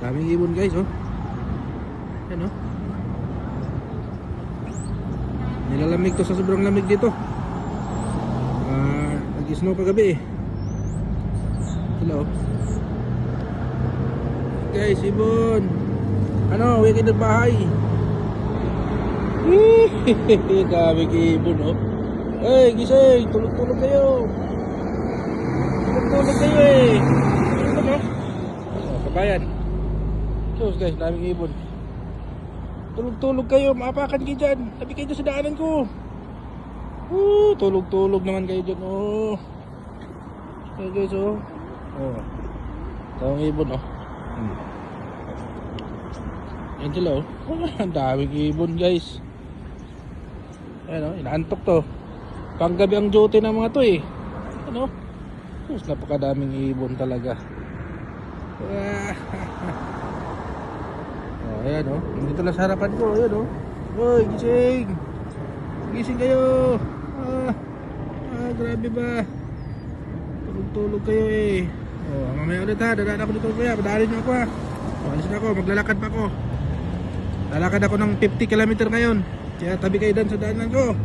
Daming ibon guys, oh. Yan, oh. Nilalamig to sa sobrang lamig dito. Nag-snow kagabi eh. Hello. Guys, ibon. Ano, uwi kayo ng bahay. Daming ibon, oh. Hey, gising, tulog-tulog kayo. Tulog-tulog kayo eh. Tulog, oh, kabayan. Diyos guys, daming ibon. Tulog-tulog kayo, maapakan kayo dyan. Tabi kayo dyan sa daanan ko. Tulog-tulog naman kayo dyan, oh. Okay guys, oh. Oh. Tawang ibon, oh. Yan sila, oh. Ang daming ibon guys. Ayan, oh, inaantok to. Panggabi ang duty ng mga to eh. Ano? Diyos, napakadaming ibon talaga. Oh, ayan, oh. Dito lang sa harapan ko, ayan, oh. Hoy, gising. Gising kayo. Grabe ba? Tulog-tulog kayo eh. Oh, mamaya ulit ha. Dadaan ako dito kaya. Padaanin nyo ako ha. Oh, alisin ako. Maglalakad pa ako. Lalakad ako ng 50 km ngayon. Kaya tabi kayo dyan sa daanan ko.